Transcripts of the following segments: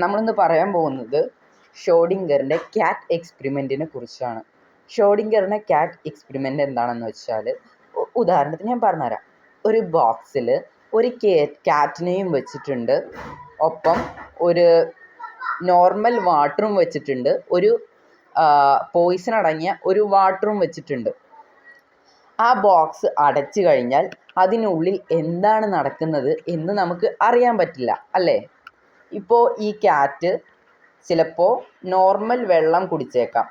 നമ്മളിന്ന് പറയാൻ പോകുന്നത് ഷ്രോഡിംഗറിൻ്റെ ക്യാറ്റ് എക്സ്പെരിമെൻറ്റിനെ കുറിച്ചാണ്. ഷ്രോഡിംഗറിൻ്റെ ക്യാറ്റ് എക്സ്പെരിമെൻ്റ് എന്താണെന്ന് വെച്ചാൽ, ഉദാഹരണത്തിന് ഞാൻ പറഞ്ഞുതരാം. ഒരു ബോക്സിൽ ഒരു ക്യാറ്റിനെയും വെച്ചിട്ടുണ്ട്, ഒപ്പം ഒരു നോർമൽ വാട്ടറും വെച്ചിട്ടുണ്ട്, ഒരു പോയിസൺ അടങ്ങിയ ഒരു വാട്ടറും വെച്ചിട്ടുണ്ട്. ആ ബോക്സ് അടച്ചു കഴിഞ്ഞാൽ അതിനുള്ളിൽ എന്താണ് നടക്കുന്നത് എന്ന് നമുക്ക് അറിയാൻ പറ്റില്ല, അല്ലേ? ഇപ്പോൾ ഈ ക്യാറ്റ് ചിലപ്പോൾ നോർമൽ വെള്ളം കുടിച്ചേക്കാം,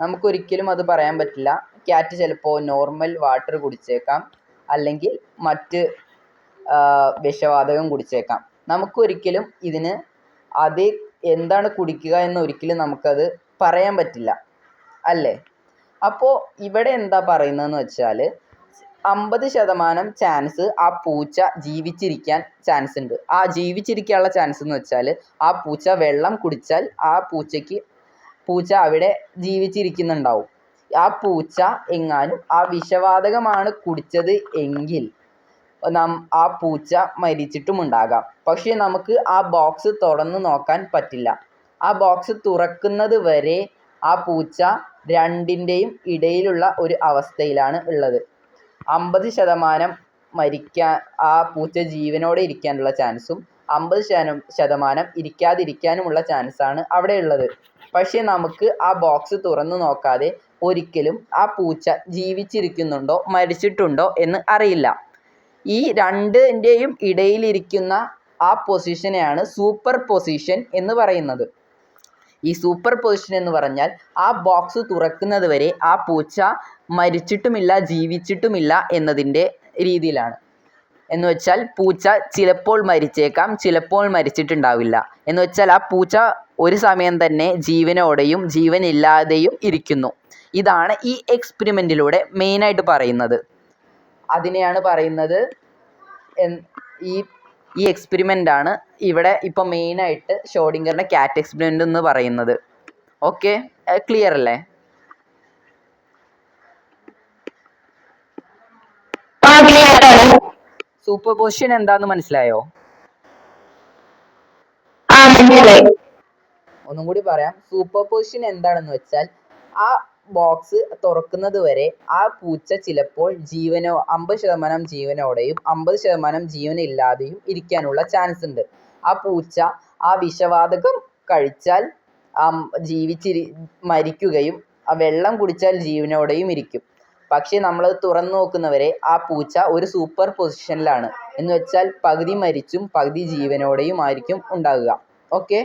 നമുക്കൊരിക്കലും അത് പറയാൻ പറ്റില്ല. ക്യാറ്റ് ചിലപ്പോൾ നോർമൽ വാട്ടർ കുടിച്ചേക്കാം, അല്ലെങ്കിൽ മറ്റ് വിഷവാതകം കുടിച്ചേക്കാം. നമുക്കൊരിക്കലും ഇതിന് അത് എന്താണ് കുടിക്കുക എന്നൊരിക്കലും നമുക്കത് പറയാൻ പറ്റില്ല, അല്ലേ? അപ്പോൾ ഇവിടെ എന്താ പറയുന്നതെന്ന് വെച്ചാൽ, 50% ചാൻസ് ആ പൂച്ച ജീവിച്ചിരിക്കാൻ ചാൻസ് ഉണ്ട്. ആ ജീവിച്ചിരിക്കാനുള്ള ചാൻസ് എന്ന് വെച്ചാൽ, ആ പൂച്ച വെള്ളം കുടിച്ചാൽ പൂച്ച അവിടെ ജീവിച്ചിരിക്കുന്നുണ്ടാവും. ആ പൂച്ച എങ്ങാനും ആ വിഷവാതകമാണ് കുടിച്ചത് എങ്കിൽ ആ പൂച്ച മരിച്ചിട്ടുമുണ്ടാകാം. പക്ഷേ നമുക്ക് ആ ബോക്സ് തുറന്നു നോക്കാൻ പറ്റില്ല. ആ ബോക്സ് തുറക്കുന്നത് വരെ ആ പൂച്ച രണ്ടിൻ്റെയും ഇടയിലുള്ള ഒരു അവസ്ഥയിലാണ് ഉള്ളത്. 50% മരിക്കാൻ ആ പൂച്ച ജീവനോടെ ഇരിക്കാനുള്ള ചാൻസും 50% ഇരിക്കാതിരിക്കാനുമുള്ള ചാൻസാണ് അവിടെ ഉള്ളത്. പക്ഷേ നമുക്ക് ആ ബോക്സ് തുറന്നു നോക്കാതെ ഒരിക്കലും ആ പൂച്ച ജീവിച്ചിരിക്കുന്നുണ്ടോ മരിച്ചിട്ടുണ്ടോ എന്ന് അറിയില്ല. ഈ രണ്ടിൻ്റെയും ഇടയിലിരിക്കുന്ന ആ പൊസിഷനെയാണ് സൂപ്പർ പൊസിഷൻ എന്ന് പറയുന്നത്. ഈ സൂപ്പർ പൊസിഷൻ എന്ന് പറഞ്ഞാൽ, ആ ബോക്സ് തുറക്കുന്നത് വരെ ആ പൂച്ച മരിച്ചിട്ടുമില്ല ജീവിച്ചിട്ടുമില്ല എന്നതിൻ്റെ രീതിയിലാണ്. എന്ന് വെച്ചാൽ പൂച്ച ചിലപ്പോൾ മരിച്ചേക്കാം, ചിലപ്പോൾ മരിച്ചിട്ടുണ്ടാവില്ല. എന്ന് വെച്ചാൽ ആ പൂച്ച ഒരു സമയം തന്നെ ജീവനോടെയും ജീവനില്ലാതെയും ഇരിക്കുന്നു. ഇതാണ് ഈ എക്സ്പെരിമെൻറ്റിലൂടെ മെയിനായിട്ട് പറയുന്നത്. അതിനെയാണ് പറയുന്നത് ഈ എക്സ്പെരിമെൻ്റാണ് ഇവിടെ ഇപ്പോൾ മെയിനായിട്ട് ഷ്രോഡിംഗറിൻ്റെ ക്യാറ്റ് എക്സ്പെരിമെൻ്റ് എന്ന് പറയുന്നത്. ഓക്കെ, ക്ലിയർ അല്ലേ? സൂപ്പർ പൊസിഷൻ എന്താന്ന് മനസ്സിലായോ? ഒന്നും കൂടി പറയാം. സൂപ്പർ പൊസിഷൻ എന്താണെന്ന് വെച്ചാൽ, ആ ബോക്സ് തുറക്കുന്നത് വരെ ആ പൂച്ച ചിലപ്പോൾ 50% ജീവനോടെയും 50% ജീവനില്ലാതെയും ഇരിക്കാനുള്ള ചാൻസ് ഉണ്ട്. ആ പൂച്ച ആ വിഷവാതകം കഴിച്ചാൽ മരിക്കുകയും വെള്ളം കുടിച്ചാൽ ജീവനോടെയും ഇരിക്കും. പക്ഷേ നമ്മളത് തുറന്നു നോക്കുന്നവരെ ആ പൂച്ച ഒരു സൂപ്പർ പൊസിഷനിലാണ്. എന്ന് വെച്ചാൽ പകുതി മരിച്ചും പകുതി ജീവനോടെയും ആയിരിക്കും ഉണ്ടാകുക. ഓക്കെ,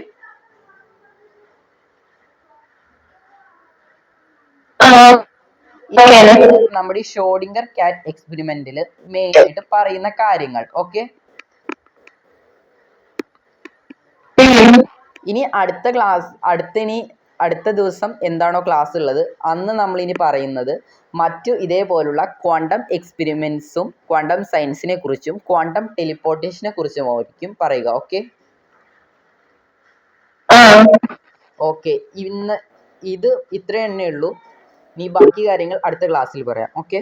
നമ്മുടെ ഈ ഷ്രോഡിംഗർ ക്യാറ്റ് എക്സ്പെരിമെന്റിൽ മെയിനായിട്ട് പറയുന്ന കാര്യങ്ങൾ. ഓക്കെ, ഇനി അടുത്ത ദിവസം എന്താണോ ക്ലാസ് ഉള്ളത് അന്ന് നമ്മളിനി പറയുന്നത് മറ്റു ഇതേപോലുള്ള ക്വാണ്ടം എക്സ്പെരിമെന്റ്സും ക്വാണ്ടം സയൻസിനെ കുറിച്ചും ക്വാണ്ടം ടെലിപ്പോർട്ടേഷനെ കുറിച്ചുമായിരിക്കും പറയുക. ഓക്കെ, ഇന്ന് ഇത് ഇത്ര തന്നെ ഉള്ളൂ. നീ ബാക്കി കാര്യങ്ങൾ അടുത്ത ക്ലാസ്സിൽ പറയാം. ഓക്കെ.